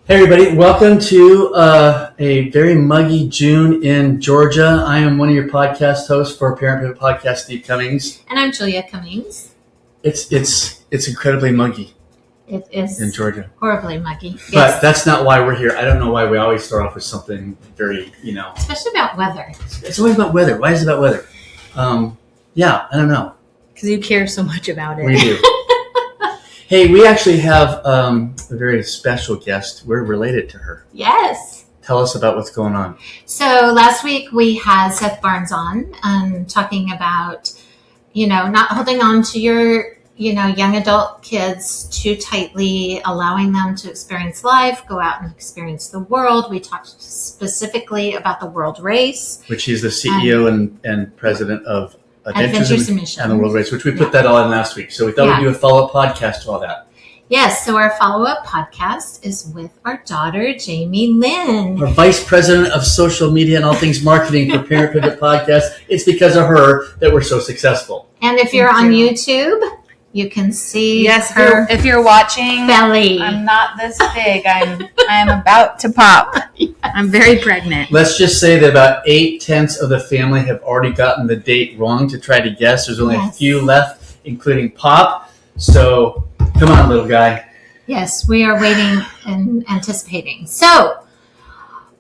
Hey everybody, welcome to a very muggy June in Georgia. I am one of your podcast hosts for Parent Pivot Podcast, Steve Cummings. And I'm Julia Cummings. It's incredibly muggy. It is in Georgia. Horribly muggy. But yes. That's not why we're here. I don't know why we always start off with something very, Especially about weather. It's always about weather. Why is it about weather? I don't know. Because you care so much about it. We do. Hey, we actually have a very special guest. We're related to her. Yes. Tell us about what's going on. So last week we had Seth Barnes on talking about, not holding on to your, young adult kids too tightly, allowing them to experience life, go out and experience the world. We talked specifically about the world race. Which he's the CEO and president of Adventures in Mission and the World Race, which we put that all in last week. So we thought we'd do a follow-up podcast to all that. Yes, so our follow-up podcast is with our daughter, Jamilyn. Our Vice President of Social Media and all things marketing for Parent Pivot Podcast. It's because of her that we're so successful. And if you're on YouTube, you can see her if you're watching belly. I'm not this big. I'm about to pop. Yes. I'm very pregnant. Let's just say that about 8/10 of the family have already gotten the date wrong to try to guess. There's only a few left, including Pop. So come on, little guy. Yes, we are waiting and anticipating. So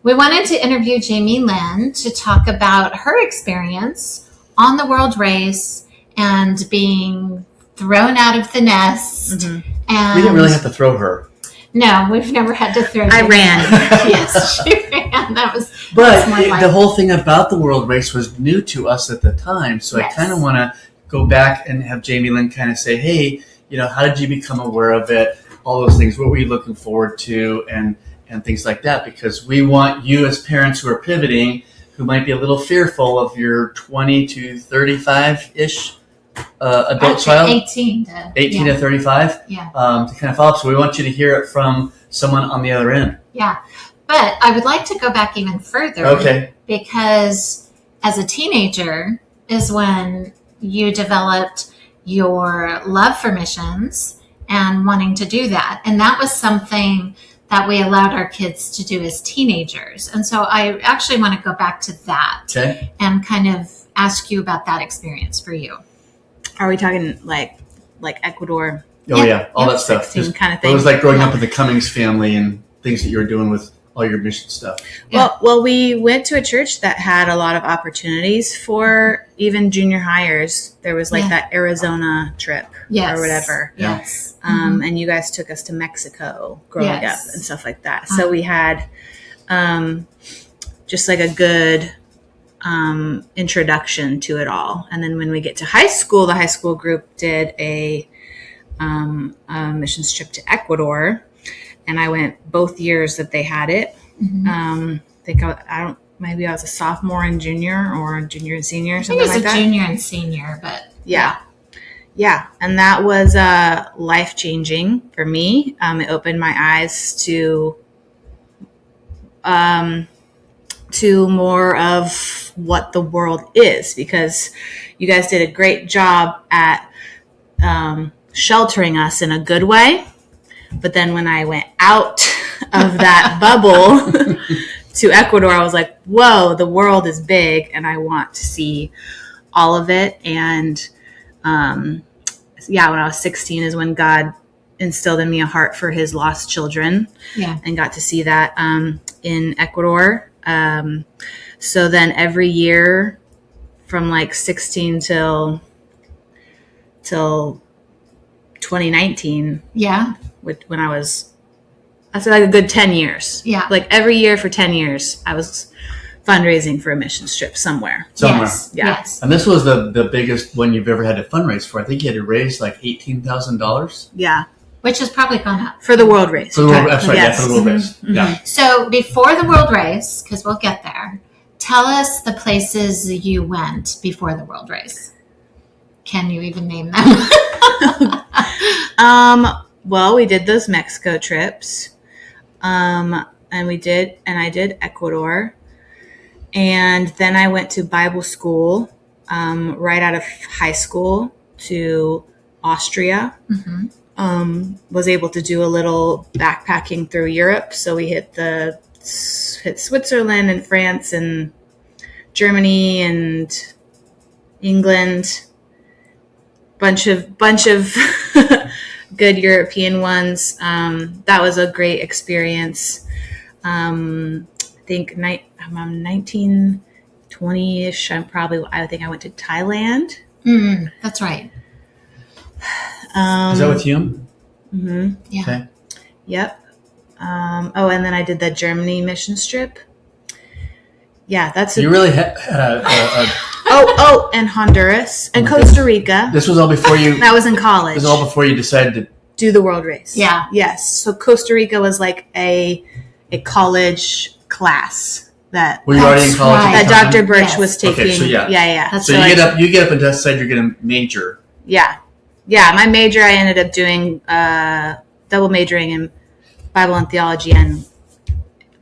we wanted to interview Jamilyn to talk about her experience on the world race and being thrown out of the nest. Mm-hmm. And we didn't really have to throw her. No, we've never had to throw her. I ran. Yes, she ran. But the whole thing about the world race was new to us at the time. So I kind of want to go back and have Jamilyn kind of say, hey, how did you become aware of it? All those things. What were you looking forward to? And things like that. Because we want you as parents who are pivoting, who might be a little fearful of your 20 to 35-ish adult child. 18 to 35. Yeah. To kind of follow up. So we want you to hear it from someone on the other end. Yeah. But I would like to go back even further. Okay. Because as a teenager is when you developed your love for missions and wanting to do that. And that was something that we allowed our kids to do as teenagers. And so I actually want to go back to that and kind of ask you about that experience for you. Are we talking like Ecuador? Oh yeah, all that stuff. Kind of thing. It was like growing up with the Cummings family and things that you were doing with all your mission stuff. Yeah. Well, we went to a church that had a lot of opportunities for even junior hires. There was that Arizona trip or whatever. Yes. And you guys took us to Mexico growing up and stuff like that. So we had just like a good introduction to it all. And then when we get to high school, the high school group did a missions trip to Ecuador. And I went both years that they had it. I think maybe I was a sophomore and junior or a junior and senior, something like that. I think it was a junior and senior, but yeah. And that was life-changing for me. It opened my eyes to more of what the world is, because you guys did a great job at sheltering us in a good way. But then when I went out of that bubble to Ecuador, I was like, whoa, the world is big and I want to see all of it. And when I was 16 is when God instilled in me a heart for his lost children and got to see that in Ecuador. So then every year from 16 till 2019. Yeah. When I was, I said a good 10 years. Yeah. Every year for 10 years, I was fundraising for a mission trip somewhere. Yes. Yeah. Yes. And this was the biggest one you've ever had to fundraise for. I think you had to raise $18,000. Yeah. Which has probably gone up. For the world race. For the world, that's right. Yes. Yeah, for the world race. Mm-hmm. Yeah. So before the world race, because we'll get there, tell us the places you went before the world race. Can you even name them? Well, we did those Mexico trips. And I did Ecuador. And then I went to Bible school right out of high school to Austria. was able to do a little backpacking through Europe. So we hit Switzerland and France and Germany and England, bunch of good European ones. That was a great experience. I think I'm 19, 20-ish. I think I went to Thailand. That's right. Is that with you? Mm-hmm. Yeah. Okay. Yep. And then I did the Germany mission trip. Yeah, You really had and Honduras and Costa Rica. This was all before you. That was in college. This was all before you decided to do the world race. Yeah. Yes. So Costa Rica was like a college class that. Were you already in college? Right. At the That time? Dr. Birch Yes. was taking. Okay, so yeah. Yeah. So you get up and decide you're going to major. Yeah. My major, I ended up doing double majoring in Bible and theology and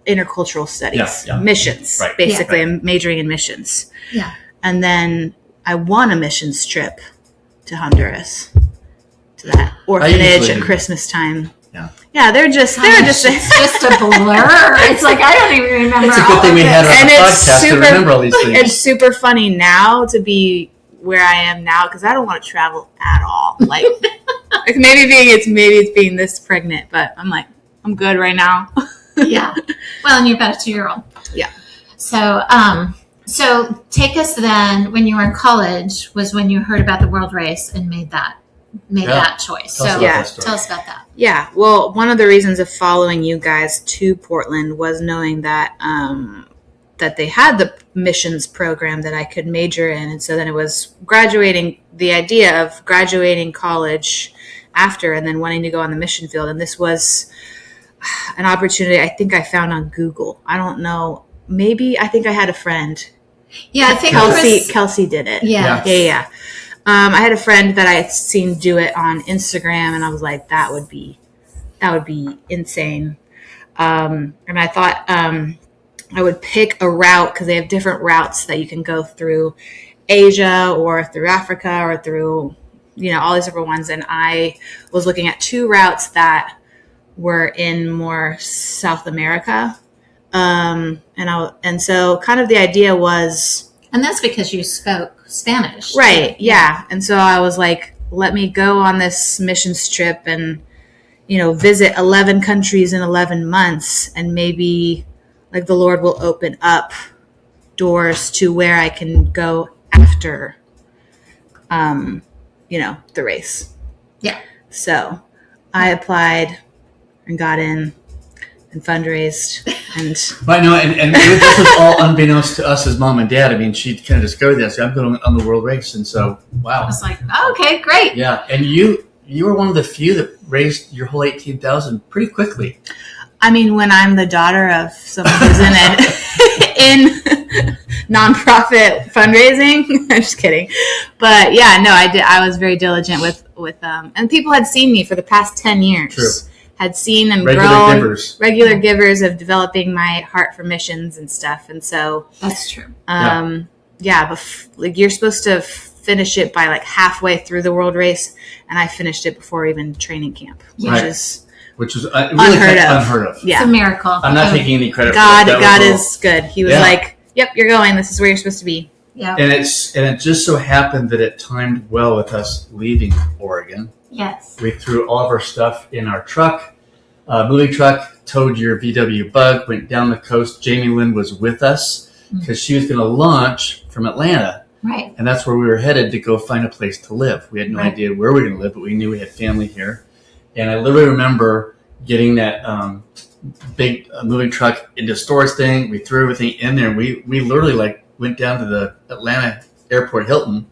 intercultural studies, missions. Right. Basically, I'm majoring in missions. Yeah. And then I won a missions trip to Honduras, to that orphanage at Christmas time. Yeah, it's just a blur. It's like I don't even remember. It's a good thing we had our podcast to remember all these things. It's super funny now to be where I am now because I don't want to travel at all. Like maybe it's being this pregnant, but I'm like I'm good right now. Yeah. Well, and you've got a 2-year-old. Yeah. So take us then when you were in college was when you heard about the world race and made that choice. Tell us about that. Yeah. Well, one of the reasons of following you guys to Portland was knowing that that they had the missions program that I could major in. And so then it was the idea of graduating college after and then wanting to go on the mission field. And this was an opportunity I think I found on Google. I don't know. Maybe I think I had a friend. Yeah, I think Kelsey did it. Yeah. I had a friend that I had seen do it on Instagram, and I was like, that would be insane. And I thought I would pick a route because they have different routes that you can go through Asia or through Africa or through, all these different ones. And I was looking at 2 routes that were in more South America. And so kind of the idea was. And that's because you spoke Spanish. Right. Yeah. And so I was like, let me go on this missions trip and, visit 11 countries in 11 months. And maybe like the Lord will open up doors to where I can go after, the race. Yeah. So I applied and got in and fundraised But no, and this was all unbeknownst to us as mom and dad. I mean, she kind of discovered this. I'm going on the world race, and so wow. I was like, okay, great. Yeah, and you were one of the few that raised your whole 18,000 pretty quickly. I mean, when I'm the daughter of someone who's in nonprofit fundraising, I'm just kidding. But yeah, no, I did. I was very diligent with and people had seen me for the past 10 years. True. Had seen and regular givers of developing my heart for missions and stuff. And so that's true. But you're supposed to finish it by like halfway through the world race. And I finished it before even training camp, which was really unheard of. Yeah. It's a miracle. I'm not taking any credit for that. God. God is good. He was like, yep, you're going. This is where you're supposed to be. Yeah. And it just so happened that it timed well with us leaving Oregon. Yes. We threw all of our stuff in our truck, moving truck, towed your VW Bug, went down the coast. Jamilyn was with us because she was going to launch from Atlanta. Right. And that's where we were headed to go find a place to live. We had no idea where we were going to live, but we knew we had family here. And I literally remember getting that big moving truck into storage thing. We threw everything in there. We literally went down to the Atlanta Airport Hilton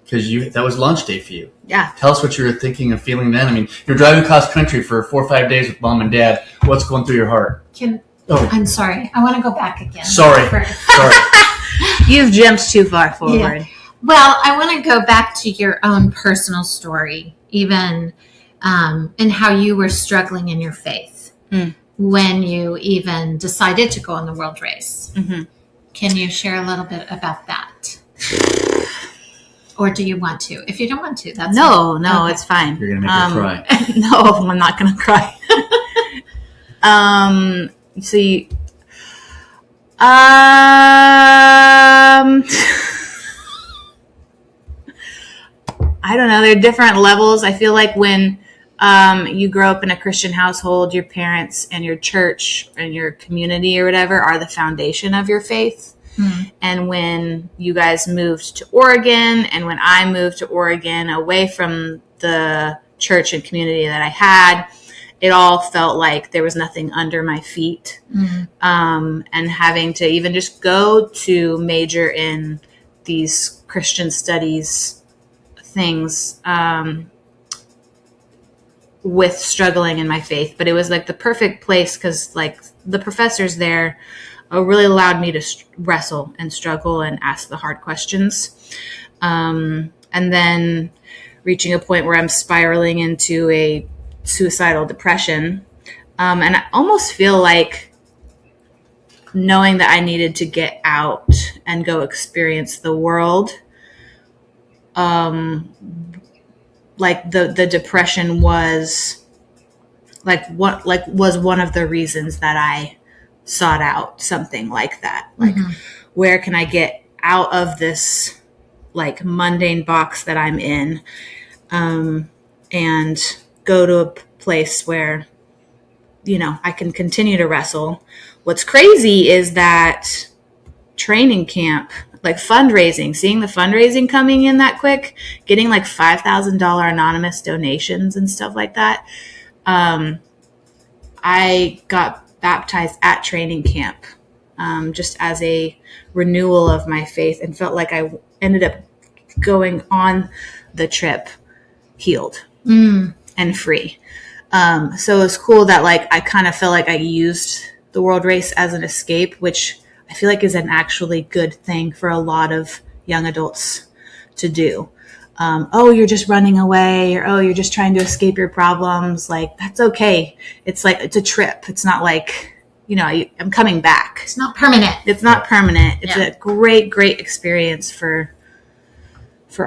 because that was launch day for you. Yeah. Tell us what you were thinking and feeling then. I mean, you're driving cross country for 4 or 5 days with mom and dad. What's going through your heart? I'm sorry. I want to go back again. Sorry. You've jumped too far forward. Yeah. Well, I want to go back to your own personal story, even and how you were struggling in your faith when you even decided to go on the world race. Mm-hmm. Can you share a little bit about that? or do you want to? If you don't want to, that's No, okay. it's fine. You're gonna make her cry. No, I'm not gonna cry. See, I don't know. There are different levels. I feel like when you grow up in a Christian household, your parents and your church and your community or whatever are the foundation of your faith. Mm-hmm. And when you guys moved to Oregon, and when I moved to Oregon away from the church and community that I had, it all felt like there was nothing under my feet. Mm-hmm. And having to even just go to major in these Christian studies things with struggling in my faith. But it was like the perfect place because like the professors there really allowed me to wrestle and struggle and ask the hard questions. And then reaching a point where I'm spiraling into a suicidal depression. And I almost feel like knowing that I needed to get out and go experience the world, like the depression was was one of the reasons that I sought out something like that. Like, where can I get out of this like mundane box that I'm in, and go to a place where, you know, I can continue to wrestle. What's crazy is that training camp, like fundraising, seeing the fundraising coming in that quick, getting like $5,000 anonymous donations and stuff like that. I got baptized at training camp, just as a renewal of my faith, and felt like I ended up going on the trip healed and free. So it was cool that like I kind of felt like I used the world race as an escape, which I feel like is an actually good thing for a lot of young adults to do. Oh, you're just running away, or oh, you're just trying to escape your problems. Like, that's okay. It's like, it's a trip. It's not like, you know, I'm coming back. It's not permanent. It's not permanent. It's a great, great experience for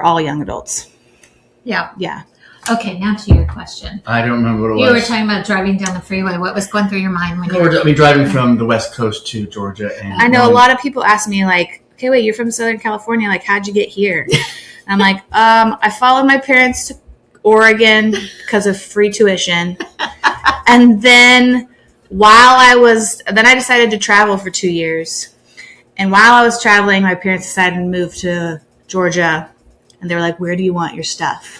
all young adults. Yeah. Yeah. Okay, now to your question. I don't remember what it was. You were talking about driving down the freeway. What was going through your mind when you were driving from the West Coast to Georgia? And I know a lot of people ask me like, okay, wait, you're from Southern California. Like, how'd you get here? And I'm like, I followed my parents to Oregon because of free tuition. And then I decided to travel for 2 years. And while I was traveling, my parents decided to move to Georgia. And they were like, where do you want your stuff?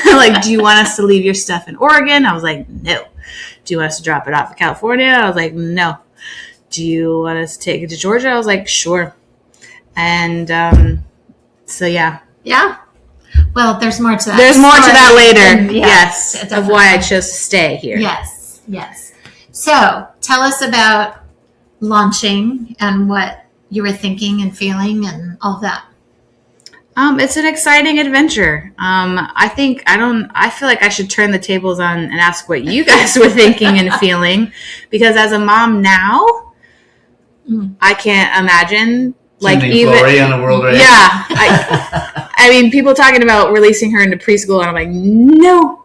Like, do you want us to leave your stuff in Oregon? I was like, no. Do you want us to drop it off in California? I was like, no. Do you want us to take it to Georgia? I was like, sure. And so, yeah. Yeah. Well, there's more to that. There's more to that later. Yes. Yes. Of why I chose to stay here. Yes. Yes. So tell us about launching and what you were thinking and feeling and all that. It's an exciting adventure. I feel like I should turn the tables on and ask what you guys were thinking and feeling, because as a mom now, I can't imagine like even Glory on a world race. Yeah. I mean, people talking about releasing her into preschool, and I'm like, no.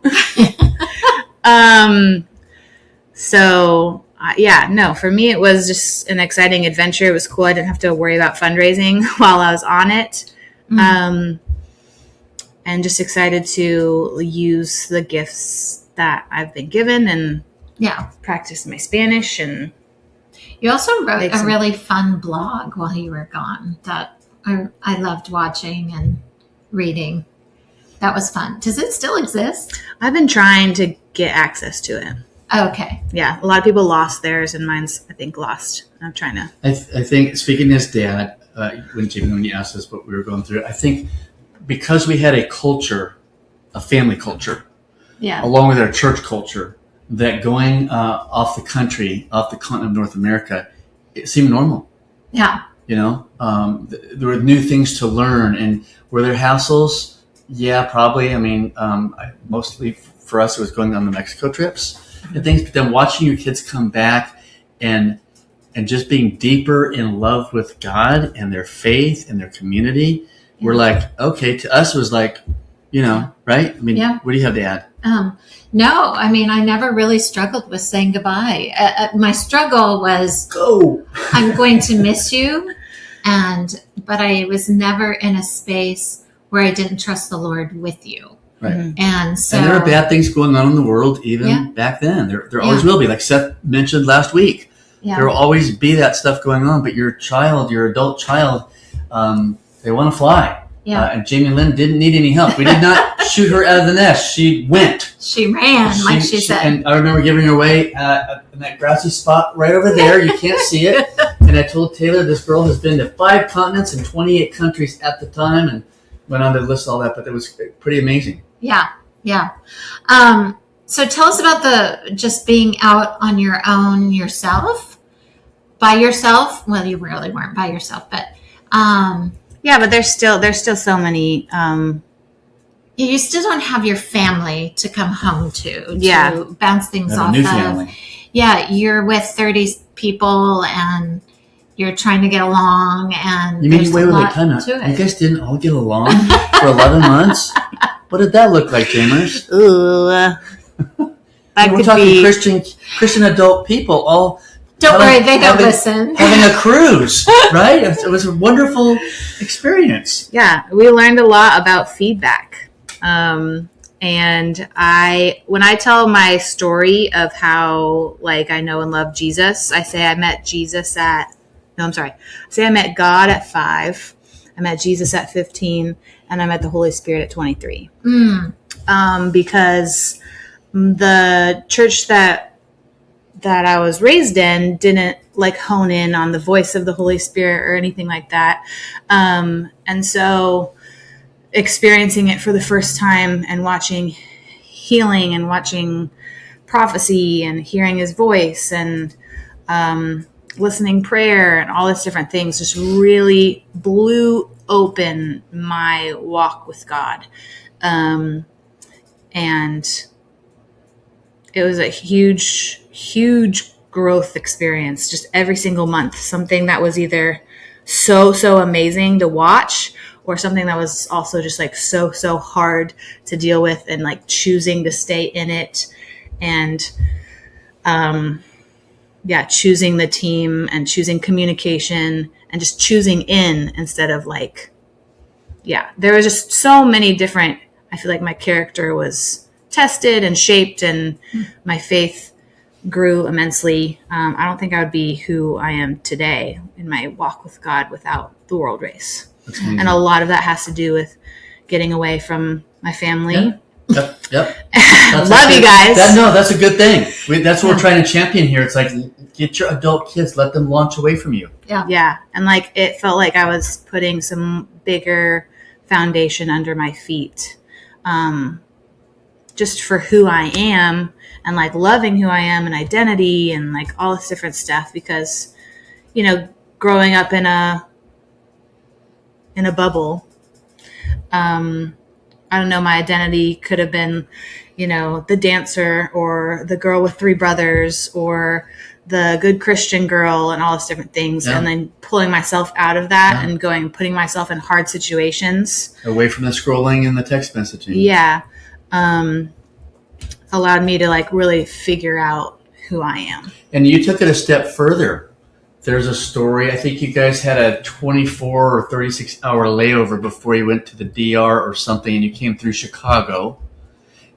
For me, it was just an exciting adventure. It was cool. I didn't have to worry about fundraising while I was on it. And just excited to use the gifts that I've been given and practice my Spanish. And you also wrote a really fun blog while you were gone that I loved watching and reading. That was fun. Does it still exist? I've been trying to get access to it. Okay. Yeah, a lot of people lost theirs, and mine's, I think, lost. I'm trying to. I think, speaking as dad, when you asked us what we were going through, I think because we had a culture, a family culture, along with our church culture, that going off the continent of North America, it seemed normal. Yeah. You know, there were new things to learn, and were there hassles? Yeah, probably. I mean, mostly for us, it was going on the Mexico trips and things. But then watching your kids come back and just being deeper in love with God and their faith and their community, were like, okay, to us it was like, right? I mean, what do you have to add? No, I mean, I never really struggled with saying goodbye. My struggle was, I'm going to miss you. But I was never in a space where I didn't trust the Lord with you. Right. And so. And there are bad things going on in the world even back then. There always will be. Like Seth mentioned last week. Yeah. There will always be that stuff going on, but your adult child, they want to fly. Yeah. And Jamilyn didn't need any help. We did not shoot her out of the nest. She went. She ran, like she said. And I remember giving her away in that grassy spot right over there. You can't see it. And I told Taylor this girl has been to 5 continents and 28 countries at the time, and went on to list all that. But it was pretty amazing. Yeah, yeah. So tell us about just being out on your own yourself, by yourself. Well, you really weren't by yourself, but. Yeah, but there's still so many. You still don't have your family to come home to bounce things off a new family. Yeah, you're with 30 people and you're trying to get along. And you mean, wait, time out. You guys didn't all get along for 11 months? What did that look like, Jamers? Ooh, we're talking Christian adult people all. Don't worry, they don't listen. Having a cruise, right? It was a wonderful experience. Yeah, we learned a lot about feedback. And when I tell my story of how, like, I know and love Jesus, I say I met God at 5. I met Jesus at 15, and I met the Holy Spirit at 23. Because the church that I was raised in didn't like hone in on the voice of the Holy Spirit or anything like that. And so experiencing it for the first time and watching healing and watching prophecy and hearing his voice and listening prayer and all these different things just really blew open my walk with God. And it was a huge growth experience, just every single month, something that was either so amazing to watch or something that was also just like so hard to deal with, and like choosing to stay in it and choosing the team and choosing communication and just choosing in instead of like, there was just so many different, I feel like my character was tested and shaped and my faith grew immensely. I don't think I would be who I am today in my walk with God without the World Race. And a lot of that has to do with getting away from my family. Yep. Love you guys. That's a good thing. That's what we're trying to champion here. It's like, get your adult kids, let them launch away from you. Yeah. And like, it felt like I was putting some bigger foundation under my feet, just for who I am and like loving who I am and identity and like all this different stuff, because, growing up in a bubble, I don't know, my identity could have been, the dancer or the girl with 3 brothers or the good Christian girl and all these different things. Yeah. And then pulling myself out of that and putting myself in hard situations. Away from the scrolling and the text messaging. Yeah. Allowed me to like really figure out who I am. And you took it a step further. There's a story. I think you guys had a 24 or 36 hour layover before you went to the DR or something, and you came through Chicago,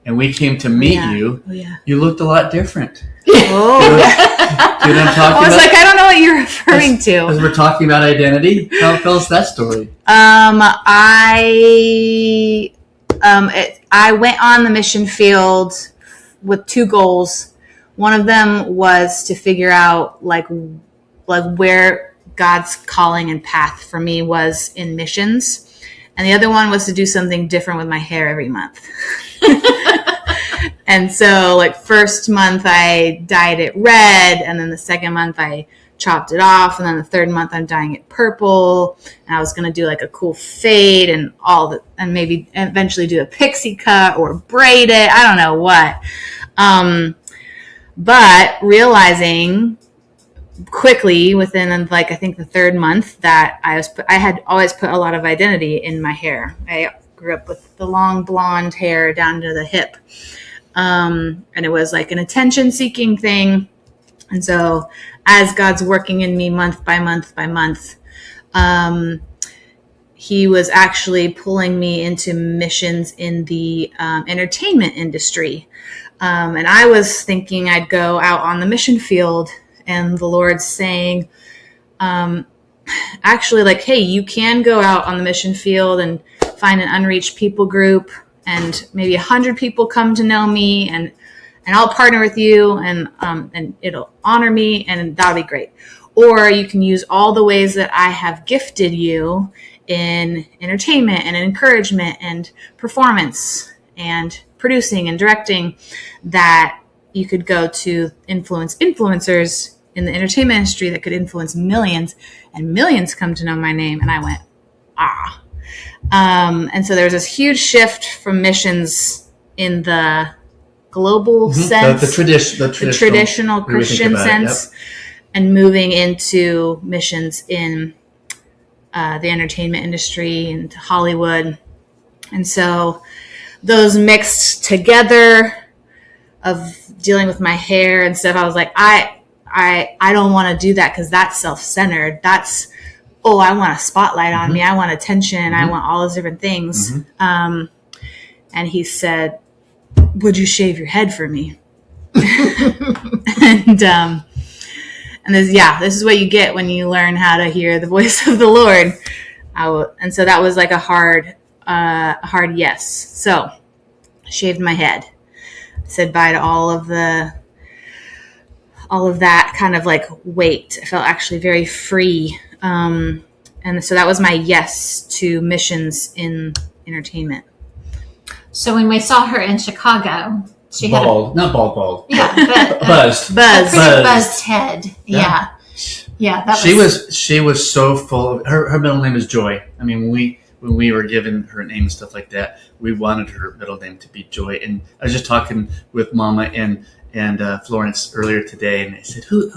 and we came to meet you. Oh, yeah. You looked a lot different. Oh. You know what I'm talking about? I was like, I don't know what you're referring to. As we're talking about identity, tell us that story. I went on the mission field with 2 goals. One of them was to figure out like where God's calling and path for me was in missions. And the other one was to do something different with my hair every month. And so like first month I dyed it red, and then the second month I chopped it off, and then the third month I'm dyeing it purple, and I was going to do like a cool fade and and maybe eventually do a pixie cut or braid it. I don't know what. But realizing quickly within like I think the third month that I had always put a lot of identity in my hair. I grew up with the long blonde hair down to the hip, and it was like an attention seeking thing. And so as God's working in me month by month by month, he was actually pulling me into missions in the entertainment industry. And I was thinking I'd go out on the mission field, and the Lord's saying, actually, like, hey, you can go out on the mission field and find an unreached people group, and maybe 100 people come to know me, and I'll partner with you, and it'll honor me, and that'll be great. Or you can use all the ways that I have gifted you in entertainment and encouragement and performance and producing and directing, that you could go to influence influencers in the entertainment industry that could influence millions, and millions come to know my name. And I went, and so there's this huge shift from missions in the global sense, the traditional Christian sense, and moving into missions in the entertainment industry and Hollywood. And so those mixed together of dealing with my hair and stuff, I was like, I don't want to do that, because that's self-centered. That's, I want a spotlight on me. I want attention. I want all those different things. And he said, would you shave your head for me? And this is what you get when you learn how to hear the voice of the Lord. And so that was like a hard yes. So I shaved my head, said bye to all of that kind of like weight. I felt actually very free. And so that was my yes to missions in entertainment. So when we saw her in Chicago, she bald, not bald. Yeah, but buzzed. Buzzed head. Yeah. She was so full of her middle name is Joy. I mean, when we were given her name and stuff like that, we wanted her middle name to be Joy. And I was just talking with Mama and Florence earlier today, and I said, who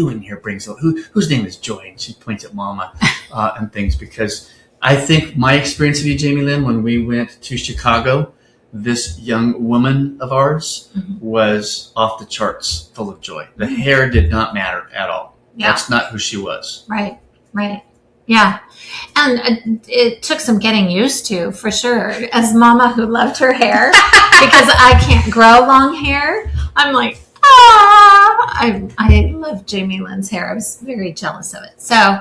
in here brings whose name is Joy? And she points at Mama and things, because I think my experience of you, Jamilyn, when we went to Chicago, this young woman of ours was off the charts, full of joy. The hair did not matter at all. Yeah. That's not who she was. Right. Yeah. And it took some getting used to, for sure. As Mama, who loved her hair, because I can't grow long hair, I'm like, I love Jamilyn's hair. I was very jealous of it. So,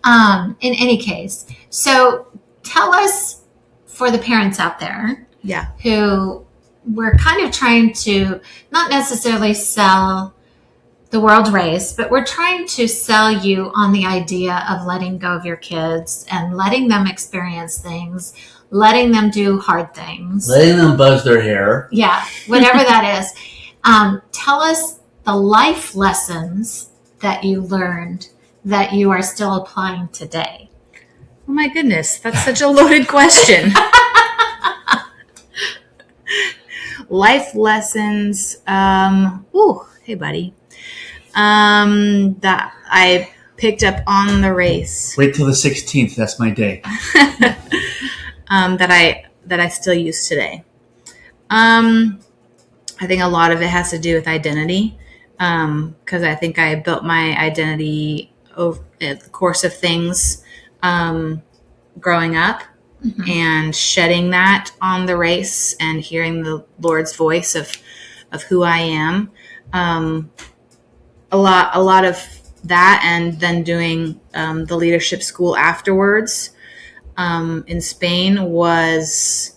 in any case, so tell us, for the parents out there, who we're kind of trying to not necessarily sell the world race, but we're trying to sell you on the idea of letting go of your kids and letting them experience things, letting them do hard things, letting them buzz their hair. Yeah, whatever that is. Tell us the life lessons that you learned that you are still applying today. Oh my goodness, that's such a loaded question. Life lessons. Hey buddy. That I picked up on the race. Wait till the 16th. That's my day. That I still use today. I think a lot of it has to do with identity. Because I think I built my identity over the course of things, growing up. And shedding that on the race and hearing the Lord's voice of who I am. A lot of that, and then doing the leadership school afterwards in Spain that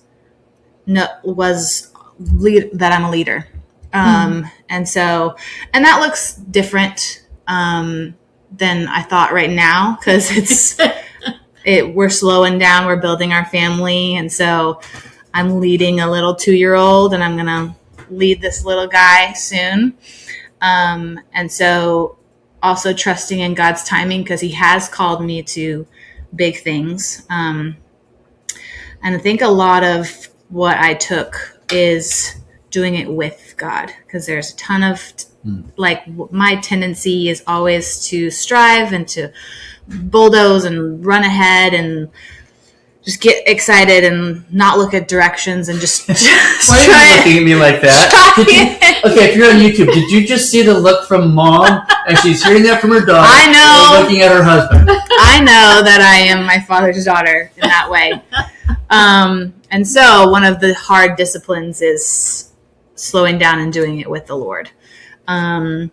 I'm a leader. And that looks different than I thought right now, because we're slowing down. We're building our family. And so I'm leading a little 2-year-old, and I'm going to lead this little guy soon. And so also trusting in God's timing, because he has called me to big things. And I think a lot of what I took is doing it with God, because there's a ton of like my tendency is always to strive and to bulldoze and run ahead and just get excited and not look at directions and just Why are you looking at me like that? Okay, if you're on YouTube, did you just see the look from mom and she's hearing that from her daughter? I know. And looking at her husband. I know that I am my father's daughter in that way. And so one of the hard disciplines is slowing down and doing it with the Lord. And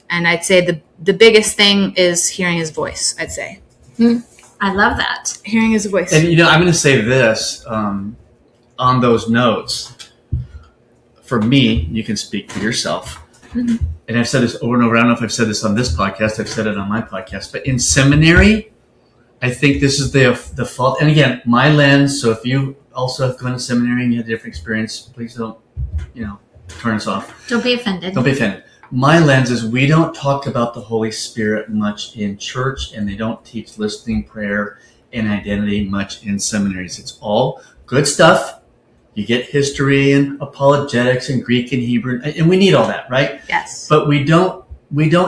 I'd say the biggest thing is hearing his voice, I'd say. I love that. Hearing his voice. And, I'm going to say this on those notes. For me, you can speak for yourself. Mm-hmm. And I've said this over and over. I don't know if I've said this on this podcast. I've said it on my podcast. But in seminary, I think this is the fault. And again, my lens. So if you also have gone to seminary and you had a different experience, please don't, turn us off. Don't be offended. Don't be offended. My lens is we don't talk about the Holy Spirit much in church, and they don't teach listening, prayer, and identity much in seminaries. It's all good stuff. You get history and apologetics and Greek and Hebrew, and we need all that, right? Yes. But we don't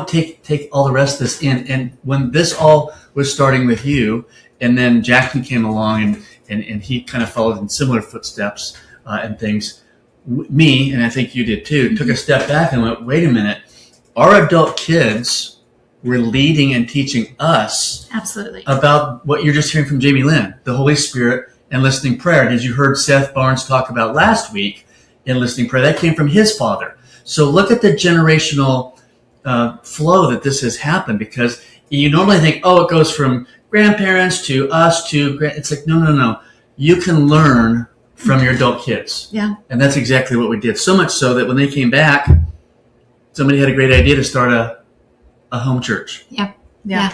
take all the rest of this in. And when this all was starting with you, and then Jackson came along and he kind of followed in similar footsteps and things, me, and I think you did too, took a step back and went, wait a minute, our adult kids were leading and teaching us absolutely about what you're just hearing from Jamilyn, the Holy Spirit and listening prayer. And as you heard Seth Barnes talk about last week in listening prayer, that came from his father. So look at the generational flow that this has happened, because you normally think, it goes from grandparents to us to it's like, no. You can learn from your adult kids. Yeah. And that's exactly what we did. So much so that when they came back, somebody had a great idea to start a home church. Yeah.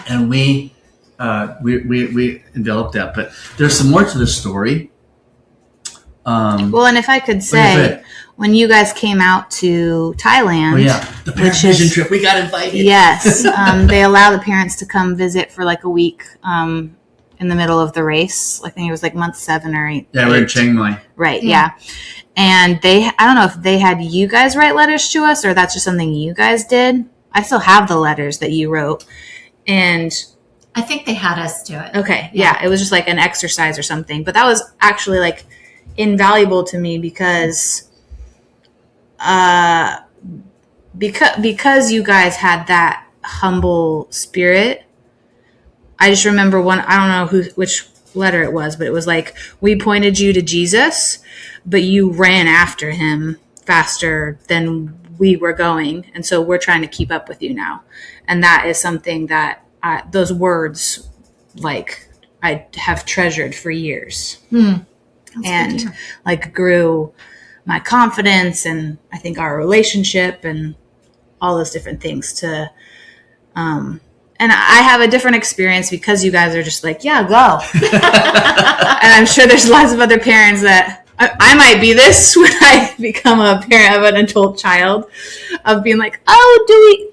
And we enveloped that. But there's some more to the story. Well, and if I could say, when you guys came out to Thailand, the parent vision trip, we got invited. Yes, they allow the parents to come visit for like a week in the middle of the race. I think it was like month 7 or 8. Yeah, we're in Chiang Mai. Right, yeah. And I don't know if they had you guys write letters to us or that's just something you guys did. I still have the letters that you wrote. And I think they had us do it. Okay, yeah. It was just like an exercise or something. But that was actually like invaluable to me because you guys had that humble spirit. I just remember I don't know which letter it was, but it was like, we pointed you to Jesus, but you ran after him faster than we were going. And so we're trying to keep up with you now. And that is something that those words, like, I have treasured for years. And like grew my confidence and I think our relationship and all those different things and I have a different experience because you guys are just like, yeah, go. And I'm sure there's lots of other parents that I might be this when I become a parent of an adult child, of being like, oh, do we,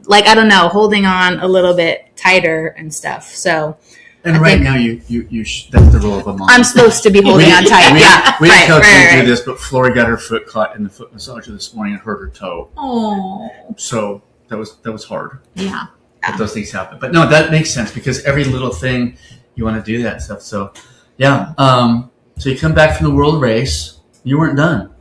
like, I don't know, holding on a little bit tighter and stuff. So. And right now, you that's the role of a mom. I'm supposed to be holding on tight. We didn't tell you to do this, but Flori got her foot caught in the foot massager this morning and hurt her toe. Oh. So that was hard. Yeah. But those things happen. But no, that makes sense because every little thing you want to do that stuff. So yeah. So you come back from the world race. You weren't done.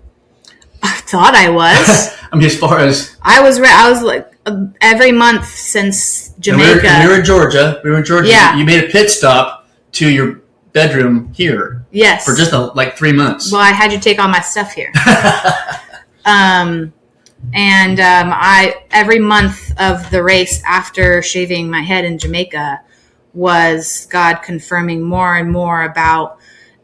I thought I was. I mean, as far as I was like every month since Jamaica. We were in Georgia. Yeah. You made a pit stop to your bedroom here. Yes. For just like 3 months. Well, I had you take all my stuff here. I every month of the race after shaving my head in Jamaica was God confirming more and more about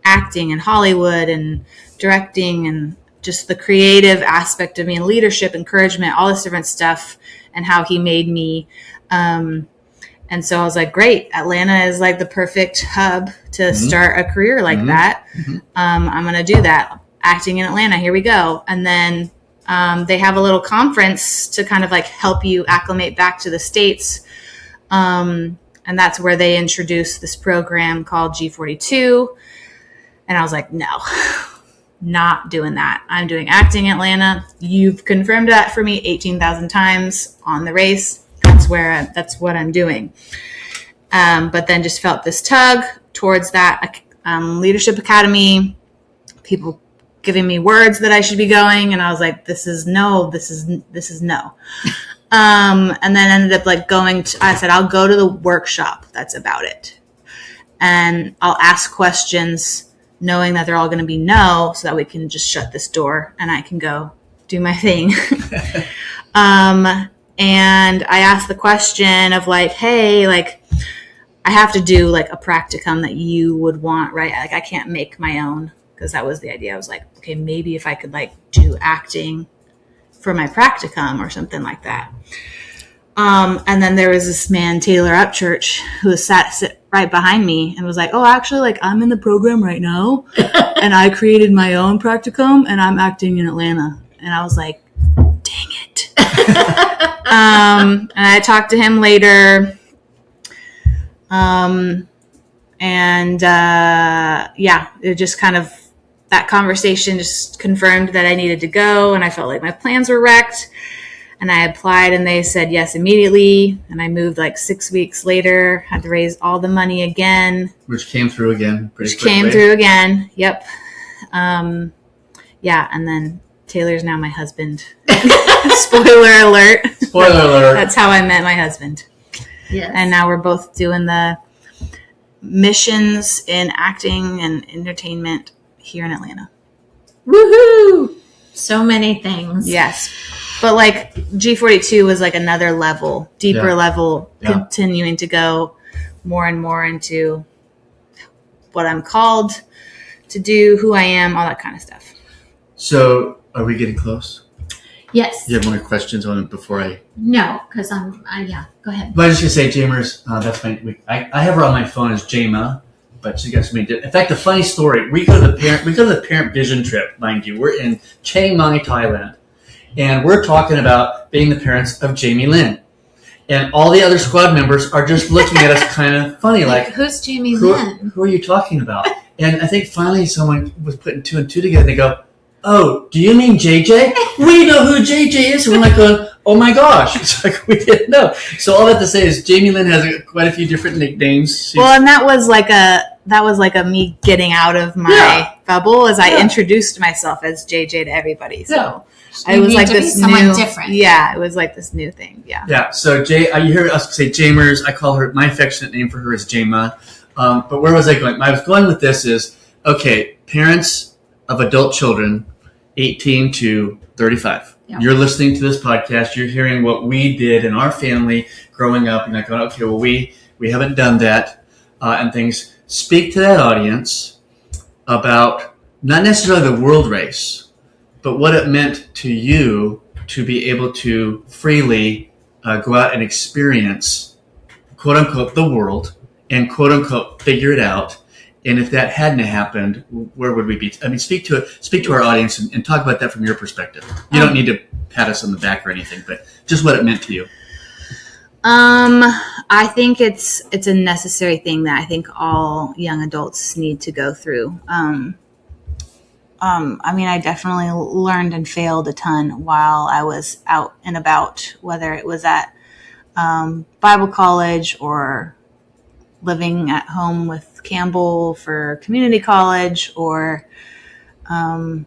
acting in Hollywood and directing and just the creative aspect of me and leadership, encouragement, all this different stuff, and how he made me. And so I was like, great, Atlanta is like the perfect hub to start a career like that. I'm going to do that. Acting in Atlanta, here we go. And then they have a little conference to kind of like help you acclimate back to the States. And that's where they introduced this program called G42. And I was like, no, not doing that. I'm doing acting in Atlanta. You've confirmed that for me 18,000 times on the race. That's what I'm doing. But then just felt this tug towards that leadership academy, people giving me words that I should be going. And I was like, this is no. And then ended up like I said, I'll go to the workshop. That's about it. And I'll ask questions knowing that they're all going to be no, so that we can just shut this door and I can go do my thing. And I asked the question of like, hey, like I have to do like a practicum that you would want, right? Like I can't make my own, because that was the idea. I was like, okay, maybe if I could like do acting for my practicum or something like that. And then there was this man, Taylor Upchurch, who sat right behind me and was like, oh, actually, like I'm in the program right now and I created my own practicum and I'm acting in Atlanta. And I was like, dang it. And I talked to him later. It just kind of, that conversation just confirmed that I needed to go, and I felt like my plans were wrecked. And I applied and they said yes immediately. And I moved like 6 weeks later, had to raise all the money again. Which came through again pretty quickly. Came through again. Yep. And then Taylor's now my husband. Spoiler alert. Spoiler alert. That's how I met my husband. Yes. And now we're both doing the missions in acting and entertainment here in Atlanta. Woohoo! So many things. Yes. But like G42 was like another level, deeper level, continuing to go more and more into what I'm called to do, who I am, all that kind of stuff. So are we getting close? Yes. Do you have more questions on it before I? No, because go ahead. But I was just going to say, Jamers, that's fine. I have her on my phone as Jama, but she got so many. In fact, a funny story. We go to the parent vision trip, mind you. We're in Chiang Mai, Thailand. And we're talking about being the parents of Jamilyn. And all the other squad members are just looking at us kind of funny, like who's Jamilyn? Who are you talking about? And I think finally someone was putting two and two together. They go, oh, do you mean JJ? We know who JJ is. And we're like going, oh my gosh. It's like we didn't know. So all that to say is Jamilyn has quite a few different nicknames. And that was like a me getting out of my bubble as I introduced myself as JJ to everybody. So I was like this new, different. Yeah, it was like this new thing. Yeah. Yeah. So you hear us say Jamers. I call her, my affectionate name for her is Jama. But where was I going? I was going with this is, okay, parents of adult children, 18 to 35. Yeah. You're listening to this podcast. You're hearing what we did in our family growing up. And you're going, okay, well, we haven't done that and things. Speak to that audience about not necessarily the world race, but what it meant to you to be able to freely go out and experience, quote unquote, the world and quote unquote figure it out. And if that hadn't happened, where would we be? I mean, speak to our audience and talk about that from your perspective. You don't need to pat us on the back or anything, but just what it meant to you. I think it's a necessary thing that I think all young adults need to go through. I definitely learned and failed a ton while I was out and about, whether it was at Bible college or living at home with Campbell for community college or, so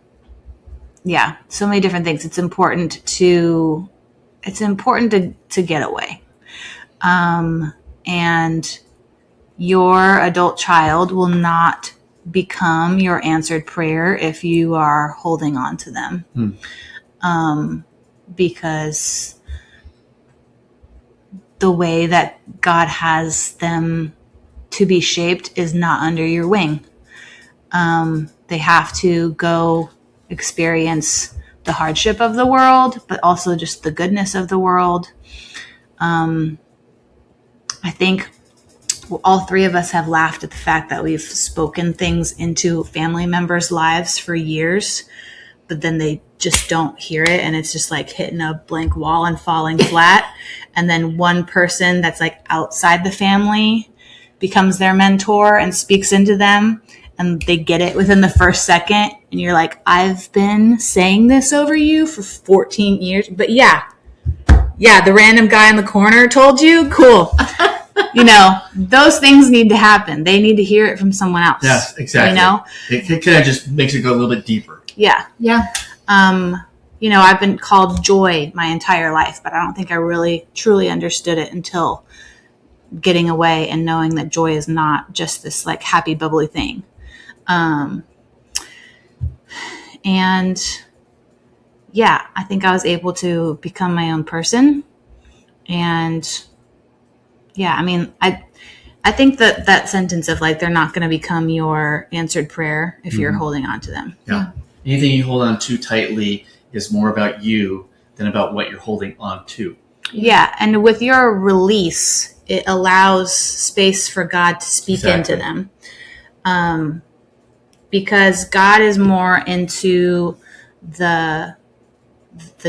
many different things. It's important to get away. And your adult child will not become your answered prayer if you are holding on to them. Because the way that God has them to be shaped is not under your wing. They have to go experience the hardship of the world, but also just the goodness of the world. I think all three of us have laughed at the fact that we've spoken things into family members' lives for years, but then they just don't hear it. And it's just like hitting a blank wall and falling flat. And then one person that's like outside the family becomes their mentor and speaks into them. and they get it within the first second, and you're like, I've been saying this over you for 14 years. But yeah, the random guy in the corner told you, cool. Those things need to happen. They need to hear it from someone else. Yes, exactly. It kind of just makes it go a little bit deeper. Yeah. Yeah. I've been called joy my entire life, but I don't think I really truly understood it until getting away and knowing that joy is not just this like happy, bubbly thing. I think I was able to become my own person. And I think that sentence of like, they're not going to become your answered prayer if you're holding on to them. Yeah. Anything you hold on too tightly is more about you than about what you're holding on to. Yeah. And with your release, it allows space for God to speak into them. Because God is more into the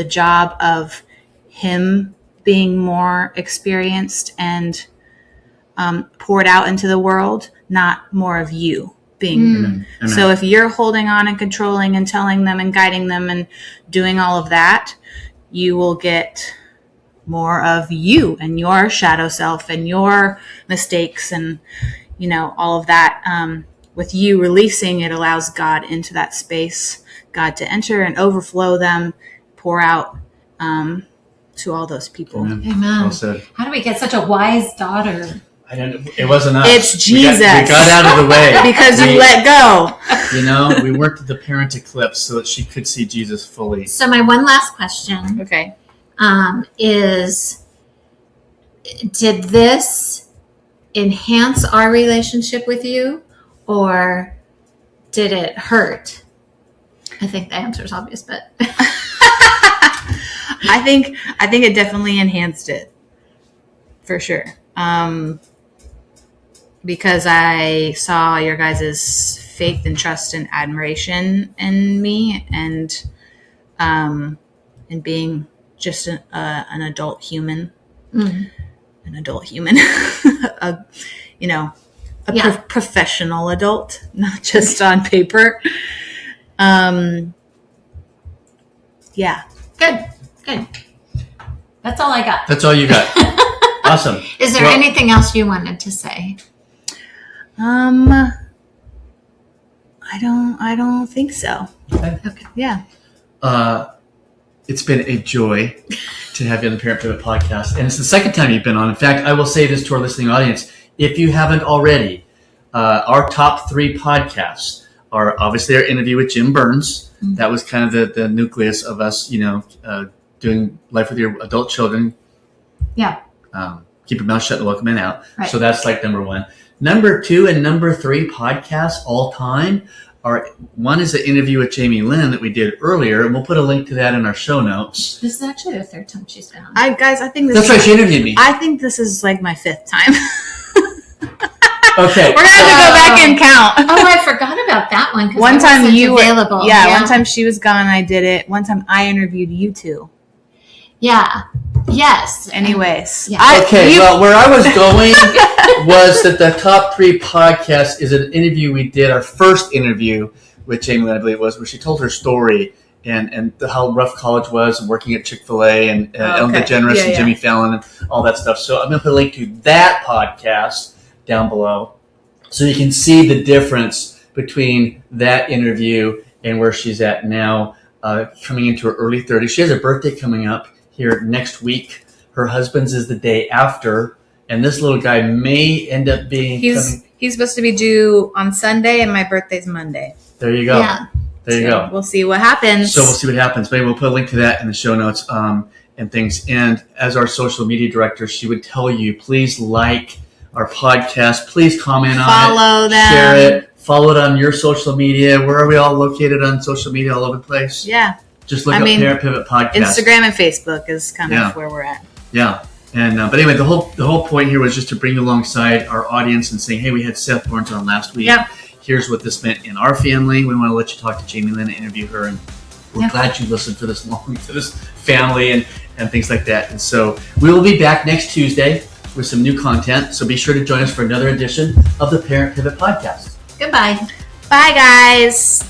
job of him being more experienced and poured out into the world, not more of you being. So if you're holding on and controlling and telling them and guiding them and doing all of that, you will get more of you and your shadow self and your mistakes and, all of that. With you releasing, it allows God into that space, God to enter and overflow them, pour out to all those people. Amen. Well said. How do we get such a wise daughter? I don't. It wasn't us. It's Jesus. We got out of the way because you let go. We worked the parent eclipse so that she could see Jesus fully. So my one last question, Okay. Is did this enhance our relationship with you, or did it hurt? I think the answer is obvious, but I think it definitely enhanced it, for sure. Because I saw your guys' faith and trust and admiration in me, and in being just an adult human, an adult human, professional adult, not just on paper. Yeah. good. That's all I got. That's all you got. Awesome. Is there anything else you wanted to say? I don't think so. Okay. Yeah. It's been a joy to have you on the Parent Pivot podcast. And it's the second time you've been on. In fact, I will say this to our listening audience. If you haven't already, our top 3 podcasts are obviously our interview with Jim Burns. Mm-hmm. That was kind of the nucleus of us, doing life with your adult children. Yeah. Keep your mouth shut and welcome in out. Right. So that's like number 1. Number 2 and number 3 podcasts all time are, one is the interview with Jamilyn that we did earlier, and we'll put a link to that in our show notes. This is actually the 3rd time she's been on. I think this. That's right. She interviewed me. I think this is like my 5th time. Okay. We're gonna have to go back and count. Oh, I forgot about that one. One time you were available. Yeah, one time she was gone. I did it. One time I interviewed you 2. Yeah. Yes. Anyways. Yeah. Well, where I was going was that the top 3 podcast is an interview we did, our first interview with Jamilyn, I believe it was, where she told her story and how rough college was and working at Chick-fil-A and Ellen DeGeneres and Jimmy Fallon and all that stuff. So I'm going to put a link to that podcast down below so you can see the difference between that interview and where she's at now, coming into her early 30s. She has a birthday coming up here next week. Her husband's is the day after, and this little guy may end up being... He's supposed to be due on Sunday, and my birthday's Monday. There you go. Yeah. There you go. We'll see what happens. So we'll see what happens. Maybe we'll put a link to that in the show notes and things. And as our social media director, she would tell you, please like our podcast. Please comment on it. Follow them. Share it. Follow it on your social media. Where are we all located on social media? All over the place? Yeah. Just look up Parent Pivot Podcast. Instagram and Facebook is kind of where we're at. Yeah. And but anyway, the whole point here was just to bring you alongside our audience and saying, hey, we had Seth Barnes on last week. Yeah. Here's what this meant in our family. We want to let you talk to Jamilyn and interview her. And we're glad you listened for this long to this family and things like that. And so we will be back next Tuesday with some new content. So be sure to join us for another edition of the Parent Pivot Podcast. Goodbye. Bye, guys.